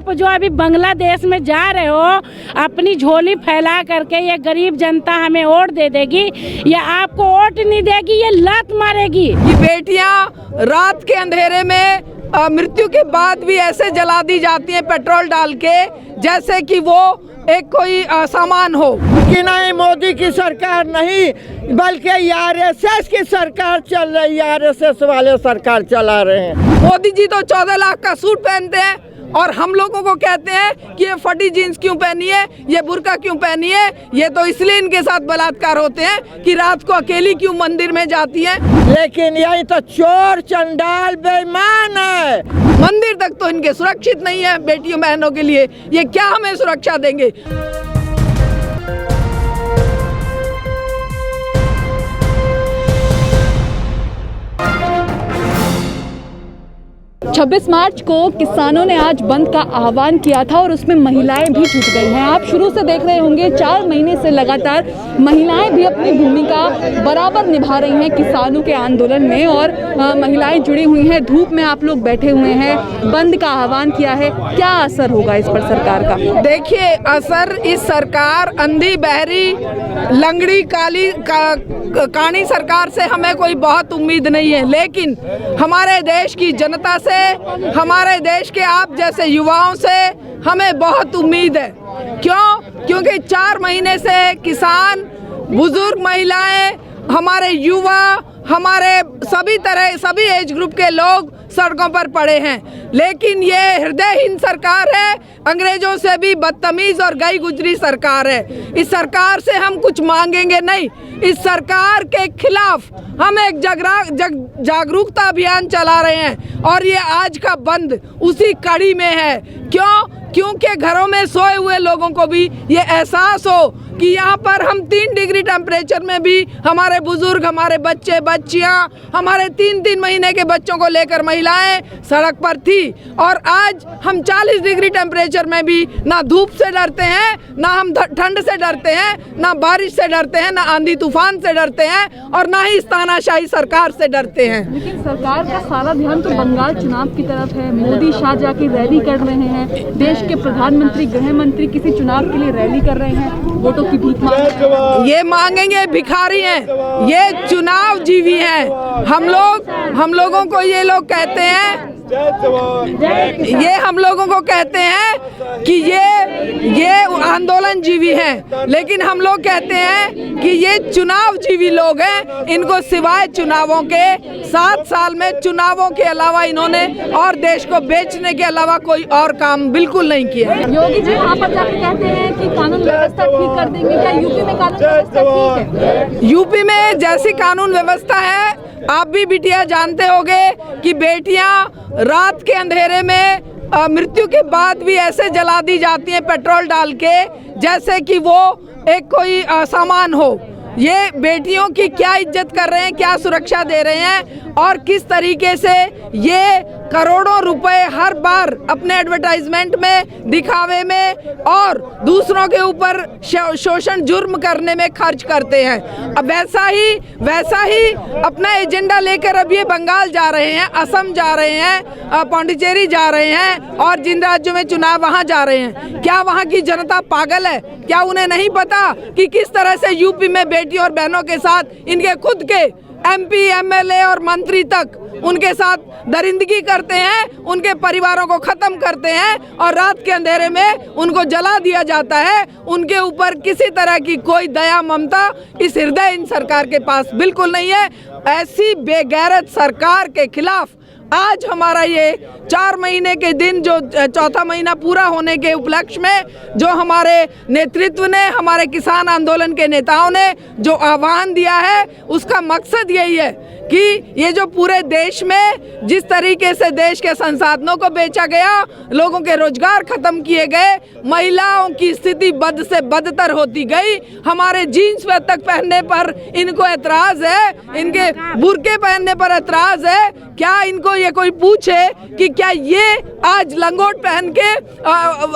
आप जो अभी बांग्लादेश में जा रहे हो अपनी झोली फैला करके, ये गरीब जनता हमें वोट दे देगी, ये आपको वोट नहीं देगी, ये लात मारेगी। ये बेटियां रात के अंधेरे में मृत्यु के बाद भी ऐसे जला दी जाती हैं पेट्रोल डाल के जैसे कि वो एक कोई सामान हो। कि नहीं, मोदी की सरकार नहीं बल्कि आरएसएस की सरकार चल रही है, आरएसएस वाले सरकार चला रहे हैं। मोदी जी तो 14 लाख का सूट पहनते हैं और हम लोगों को कहते हैं कि ये फटी जीन्स क्यों पहनी है, ये बुर्का क्यों पहनी है। ये तो इसलिए इनके साथ बलात्कार होते हैं कि रात को अकेली क्यों मंदिर में जाती हैं। लेकिन यही तो चोर चंडाल बेईमान है। मंदिर तक तो इनके सुरक्षित नहीं है बेटियों बहनों के लिए, ये क्या हमें सुरक्षा देंगे। 26 मार्च को किसानों ने आज बंद का आह्वान किया था और उसमें महिलाएं भी जुट गई हैं। आप शुरू से देख रहे होंगे 4 महीने से लगातार महिलाएं भी अपनी भूमिका बराबर निभा रही हैं किसानों के आंदोलन में, और महिलाएं जुड़ी हुई हैं। धूप में आप लोग बैठे हुए हैं, बंद का आह्वान किया है, क्या असर होगा इस पर सरकार का? देखिए, असर इस सरकार अंधी बहरी लंगड़ी काली कानी सरकार से हमें कोई बहुत उम्मीद नहीं है, लेकिन हमारे देश की जनता से, हमारे देश के आप जैसे युवाओं से हमें बहुत उम्मीद है। क्यों? क्योंकि 4 महीने से किसान, बुजुर्ग, महिलाएं, हमारे युवा, हमारे सभी एज ग्रुप के लोग सड़कों पर पड़े हैं। लेकिन ये हृदयहीन सरकार है, अंग्रेजों से भी बदतमीज और गई गुजरी सरकार है। इस सरकार से हम कुछ मांगेंगे नहीं। इस सरकार के खिलाफ हम एक जागरूकता अभियान चला रहे हैं और ये आज का बंद उसी कड़ी में है। क्यों? क्योंकि घरों में सोए हुए लोगों को भी ये एहसास हो कि यहाँ पर हम 3 डिग्री टेम्परेचर में भी हमारे बुजुर्ग, हमारे बच्चे बच्चियाँ, हमारे 3-3 महीने के बच्चों को लेकर महिलाएं सड़क पर थी, और आज हम 40 डिग्री टेम्परेचर में भी ना धूप से डरते हैं, ना हम ठंड से डरते हैं, ना बारिश से डरते हैं, ना आंधी तूफान से डरते हैं, और ना ही इस तानाशाही सरकार से डरते हैं। लेकिन सरकार का सारा ध्यान तो बंगाल चुनाव की तरफ है। मोदी शाह जाके रैली कर रहे हैं, देश के प्रधानमंत्री, गृह मंत्री किसी चुनाव के लिए रैली कर रहे हैं, वोटों की भीख मांग रहे हैं। ये मांगेंगे भिखारी हैं, ये चुनाव जीवी हैं। हम लोगों को ये लोग कहते हैं, ये हम लोगों को कहते हैं कि ये आंदोलन जीवी हैं, लेकिन हम लोग कहते हैं कि ये चुनाव जीवी लोग हैं। इनको सिवाय चुनावों के 7 साल में चुनावों के अलावा इन्होंने और देश को बेचने के अलावा कोई और काम बिल्कुल नहीं किया। योगी जी वहाँ पर जाकर कहते हैं कि कानून व्यवस्था ठीक कर देंगे। क्या यूपी में कानून व्यवस्था ठीक है? यूपी में जैसी कानून व्यवस्था है, आप भी बिटिया जानते होंगे कि बेटियां रात के अंधेरे में मृत्यु के बाद भी ऐसे जला दी जाती हैं पेट्रोल डाल के जैसे कि वो एक कोई सामान हो। ये बेटियों की क्या इज्जत कर रहे हैं, क्या सुरक्षा दे रहे हैं, और किस तरीके से ये करोड़ों रुपए हर बार अपने एडवर्टाइजमेंट में, दिखावे में और दूसरों के ऊपर शोषण जुर्म करने में खर्च करते हैं। अब वैसा ही अपना एजेंडा लेकर अब ये बंगाल जा रहे हैं, असम जा रहे हैं, पौंडीचेरी जा रहे हैं, और जिन राज्यों में चुनाव वहाँ जा रहे हैं। क्या वहाँ की जनता पागल है? क्या उन्हें नहीं पता कि किस तरह से यूपी में बेटियों और बहनों के साथ इनके खुद के MP, MLA और मंत्री तक उनके साथ दरिंदगी करते हैं, उनके परिवारों को खत्म करते हैं, और रात के अंधेरे में उनको जला दिया जाता है। उनके ऊपर किसी तरह की कोई दया ममता इस हृदयहीन सरकार के पास बिल्कुल नहीं है। ऐसी बेगैरत सरकार के खिलाफ आज हमारा ये 4 महीने के दिन, जो 4था महीना पूरा होने के उपलक्ष्य में जो हमारे नेतृत्व ने, हमारे किसान आंदोलन के नेताओं ने जो आह्वान दिया है, उसका मकसद यही है कि ये जो पूरे देश में जिस तरीके से देश के संसाधनों को बेचा गया, लोगों के रोजगार खत्म किए गए, महिलाओं की स्थिति बद से बदतर होती गई, हमारे जीन्स तक पहनने पर इनको ऐतराज है, इनके बुर्के पहनने पर ऐतराज है। क्या इनको ये कोई पूछे कि क्या ये आज लंगोट पहन के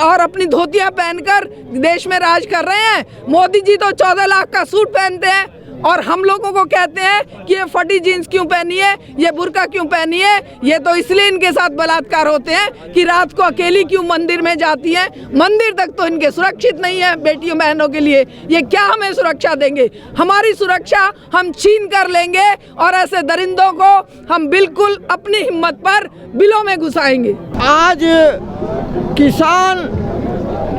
और अपनी धोतियां पहनकर देश में राज कर रहे हैं? मोदी जी तो 14 लाख का सूट पहनते हैं और हम लोगों को कहते हैं कि ये फटी जीन्स क्यों पहनी है, ये बुर्का क्यों पहनी है। ये तो इसलिए इनके साथ बलात्कार होते हैं कि रात को अकेली क्यों मंदिर में जाती हैं। मंदिर तक तो इनके सुरक्षित नहीं है बेटियों बहनों के लिए। ये क्या हमें सुरक्षा देंगे? हमारी सुरक्षा हम छीन कर लेंगे और ऐसे दरिंदों को हम बिल्कुल अपनी हिम्मत पर बिलों में घुसाएंगे। आज किसान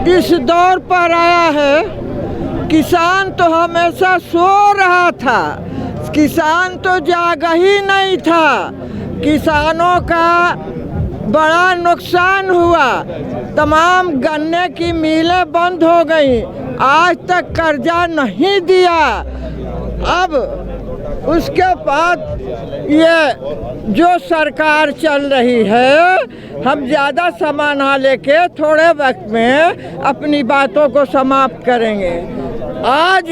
इस दौर पर आया है। किसान तो हमेशा सो रहा था, किसान तो जागा ही नहीं था। किसानों का बड़ा नुकसान हुआ, तमाम गन्ने की मिलें बंद हो गई, आज तक कर्जा नहीं दिया। अब उसके बाद ये जो सरकार चल रही है, हम ज़्यादा समय ना लेके थोड़े वक्त में अपनी बातों को समाप्त करेंगे। आज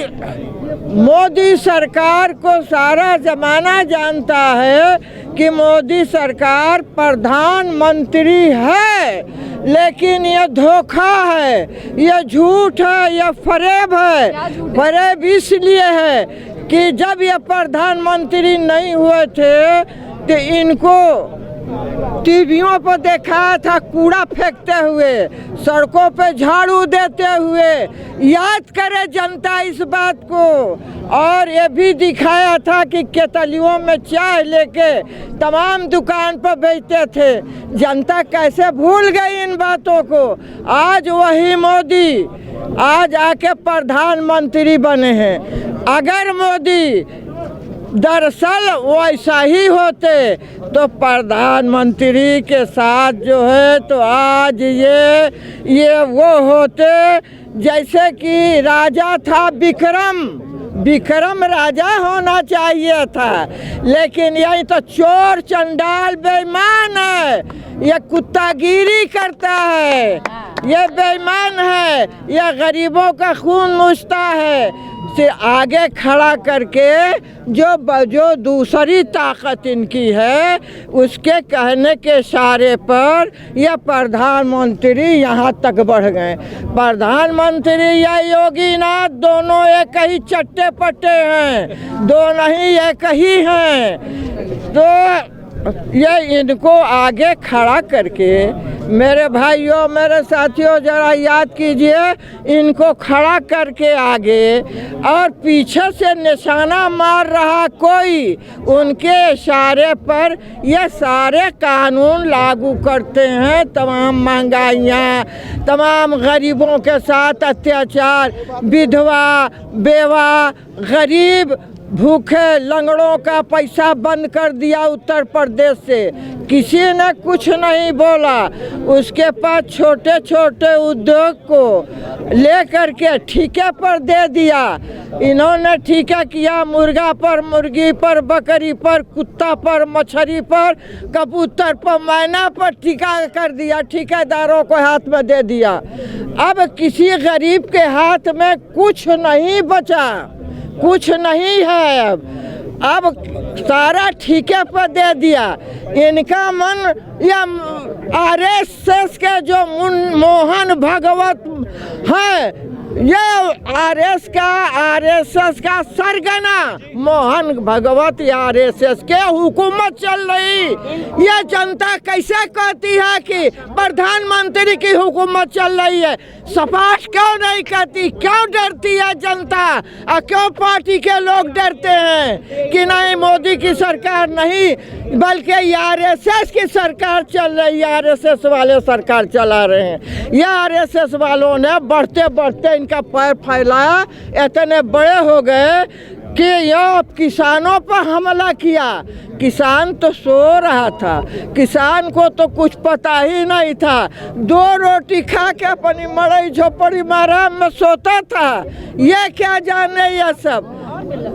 मोदी सरकार को सारा ज़माना जानता है कि मोदी सरकार प्रधानमंत्री है, लेकिन ये धोखा है, ये झूठ है, ये फरेब है। फरेब इसलिए है कि जब ये प्रधानमंत्री नहीं हुए थे तो इनको टीवियों पर देखा था कूड़ा फेंकते हुए, सड़कों पे झाड़ू देते हुए। याद करे जनता इस बात को। और ये भी दिखाया था कि केतलियों में चाय लेके तमाम दुकान पर बेचते थे। जनता कैसे भूल गई इन बातों को। आज वही मोदी आज आके प्रधानमंत्री बने हैं। अगर मोदी दरअसल वैसा ही होते तो प्रधानमंत्री के साथ जो है तो आज ये वो होते जैसे कि राजा था विक्रम राजा होना चाहिए था। लेकिन यही तो चोर चंडाल बेईमान है, ये कुत्तागिरी करता है, ये बेईमान है, ये गरीबों का खून नूचता है। से आगे खड़ा करके जो दूसरी ताकत इनकी है उसके कहने के इशारे पर यह प्रधानमंत्री यहाँ तक बढ़ गए। प्रधानमंत्री या योगीनाथ दोनों एक ही चट्टे पट्टे हैं, दोनों ही एक ही हैं। तो ये इनको आगे खड़ा करके मेरे भाइयों मेरे साथियों जरा याद कीजिए, इनको खड़ा करके आगे और पीछे से निशाना मार रहा कोई, उनके इशारे पर ये सारे कानून लागू करते हैं। तमाम महंगाइयाँ, तमाम गरीबों के साथ अत्याचार, विधवा बेवा गरीब भूखे लंगड़ों का पैसा बंद कर दिया उत्तर प्रदेश से, किसी ने कुछ नहीं बोला। उसके पास छोटे छोटे उद्योग को लेकर के ठेके पर दे दिया। इन्होंने ठेका किया मुर्गा पर, मुर्गी पर, बकरी पर, कुत्ता पर, मछली पर, कबूतर पर, मैना पर ठेका कर दिया, ठेकेदारों को हाथ में दे दिया। अब किसी गरीब के हाथ में कुछ नहीं बचा, कुछ नहीं है। अब सारा ठेके पर दे दिया। इनका मन या आरएसएस के जो मोहन भागवत है, ये आरएसएस का सरगना मोहन भागवत या आरएसएस के हुकूमत चल रही। ये जनता कैसे कहती है कि प्रधानमंत्री की हुकूमत चल रही है? सफाई क्यों नहीं कहती? क्यों डरती है जनता? और क्यों पार्टी के लोग डरते हैं कि नहीं मोदी की सरकार नहीं बल्कि आरएसएस की सरकार चल रही है, आरएसएस वाले सरकार चला रहे हैं। ये आरएसएस वालों ने बढ़ते बढ़ते इनका पैर फैलाया, इतने बड़े हो गए कि यह किसानों पर हमला किया। किसान तो सो रहा था, किसान को तो कुछ पता ही नहीं था, 2 रोटी खा के अपनी मड़ई झोपड़ी में आराम में सोता था। ये क्या जाने ये सब।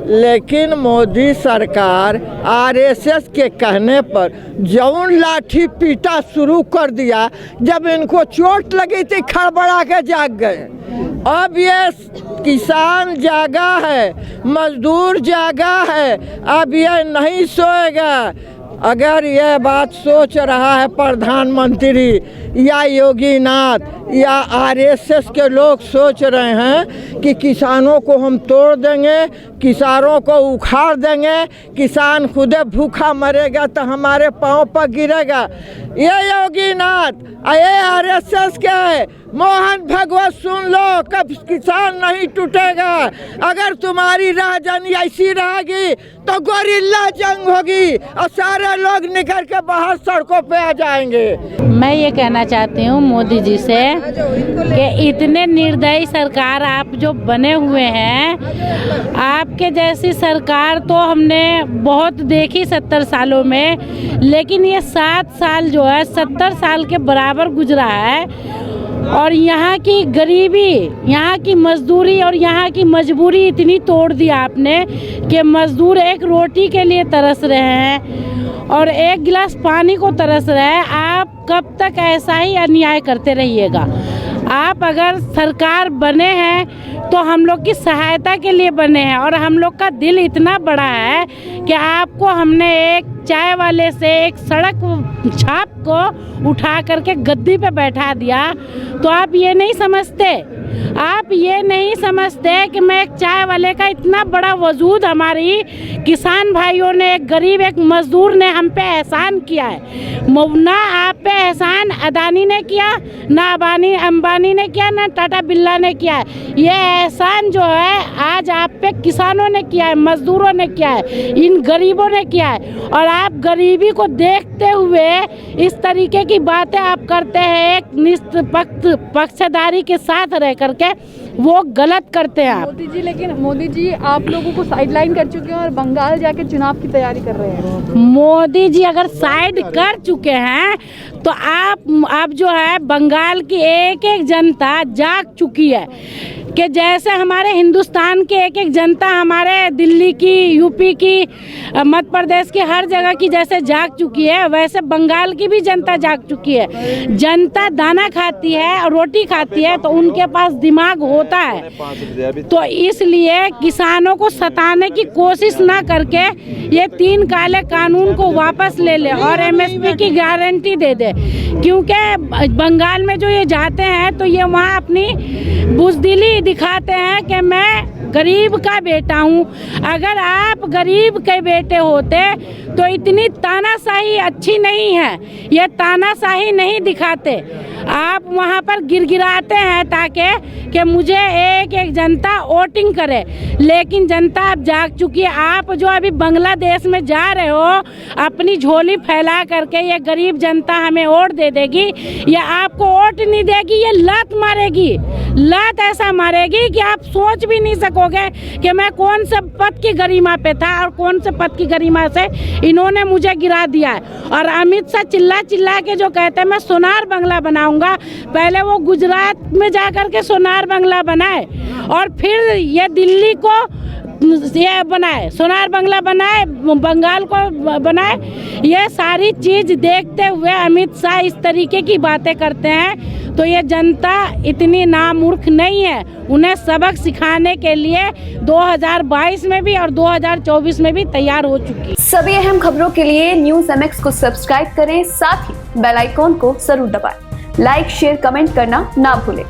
लेकिन मोदी सरकार आरएसएस के कहने पर जौन लाठी पीटा शुरू कर दिया, जब इनको चोट लगी थी खड़बड़ा के जाग गए। अब ये किसान जागा है, मजदूर जागा है, अब ये नहीं सोएगा। अगर यह बात सोच रहा है प्रधानमंत्री या योगीनाथ या आरएसएस के लोग सोच रहे हैं कि किसानों को हम तोड़ देंगे, किसानों को उखाड़ देंगे, किसान खुद भूखा मरेगा तो हमारे पाँव पर गिरेगा। ये योगीनाथ ये आरएसएस के है। मोहन भगवत सुन लो, कब किसान नहीं टूटेगा। अगर तुम्हारी राजधानी ऐसी रहेगी तो गोरिल्ला जंग होगी और सारे लोग निकल के बाहर सड़कों पे आ जाएंगे। मैं ये कहना चाहती हूँ मोदी जी से कि इतने निर्दयी सरकार आप जो बने हुए हैं, आपके जैसी सरकार तो हमने बहुत देखी 70 सालों में, लेकिन ये 7 साल जो है 70 साल के बराबर गुजरा है। और यहाँ की गरीबी, यहाँ की मजदूरी और यहाँ की मजबूरी इतनी तोड़ दी आपने कि मजदूर एक रोटी के लिए तरस रहे हैं और एक गिलास पानी को तरस रहे हैं। आप कब तक ऐसा ही अन्याय करते रहिएगा? आप अगर सरकार बने हैं तो हम लोग की सहायता के लिए बने हैं और हम लोग का दिल इतना बड़ा है कि आपको हमने एक चाय वाले से एक सड़क छाप को उठा करके गद्दी पे बैठा दिया, तो आप ये नहीं समझते, आप ये नहीं समझते कि मैं एक चाय वाले का इतना बड़ा वजूद हमारी किसान भाइयों ने, एक गरीब एक मजदूर ने हम पे एहसान किया है। ना आप पे एहसान अदानी ने किया, ना अंबानी ने किया, ना टाटा बिरला ने किया है। ये एहसान जो है आज आप पे किसानों ने किया है, मजदूरों ने किया है, इन गरीबों ने किया है। और आप गरीबी को देखते हुए इस तरीके की बातें आप करते हैं, एक निष्पक्ष पक्षधारी के साथ रह करके वो गलत करते हैं आप। मोदी जी, लेकिन मोदी जी आप लोगों को साइडलाइन कर चुके हैं और बंगाल जाके चुनाव की तैयारी कर रहे हैं। मोदी जी अगर साइड कर चुके हैं तो आप जो है बंगाल की एक एक जनता जाग चुकी है कि जैसे हमारे हिंदुस्तान की एक एक जनता हमारे दिल्ली की, यूपी की, मध्य प्रदेश की, हर जगह की जैसे जाग चुकी है, वैसे बंगाल की भी जनता जाग चुकी है। जनता दाना खाती है और रोटी खाती है तो उनके पास दिमाग होता है। तो इसलिए किसानों को सताने की कोशिश ना करके ये 3 काले कानून को वापस ले ले और एमएसपी की गारंटी दे दे, क्योंकि बंगाल में जो ये जाते हैं तो ये वहाँ अपनी बुजदिली दिखाते हैं कि मैं गरीब का बेटा हूँ। अगर आप गरीब के बेटे होते तो इतनी तानाशाही अच्छी नहीं है, ये तानाशाही नहीं दिखाते। आप वहाँ पर गिड़गिड़ाते हैं ताकि कि मुझे एक एक जनता वोटिंग करे, लेकिन जनता अब जाग चुकी है। आप जो अभी बांग्लादेश में जा रहे हो अपनी झोली फैला करके, ये गरीब जनता हमें वोट दे देगी, ये आपको वोट नहीं देगी, ये लात मारेगी, लात ऐसा मारेगी कि आप सोच भी नहीं सकोगे कि मैं कौन से पद की गरिमा पे था और कौन से पद की गरिमा से इन्होंने मुझे गिरा दिया है। और अमित शाह चिल्ला चिल्ला के जो कहते हैं मैं सोनार बंगला बनाऊंगा, पहले वो गुजरात में जा कर के सोनार बंगला बनाए और फिर ये दिल्ली को ये बनाए, सोनार बंगला बनाए, बंगाल को बनाए। ये सारी चीज देखते हुए अमित शाह इस तरीके की बातें करते हैं, तो ये जनता इतनी नामूर्ख नहीं है। उन्हें सबक सिखाने के लिए 2022 में भी और 2024 में भी तैयार हो चुकी है। सभी अहम खबरों के लिए न्यूज़ MX को सब्सक्राइब करें, साथ ही बेल आइकॉन को जरूर दबाएं। लाइक, शेयर, कमेंट करना ना भूलें।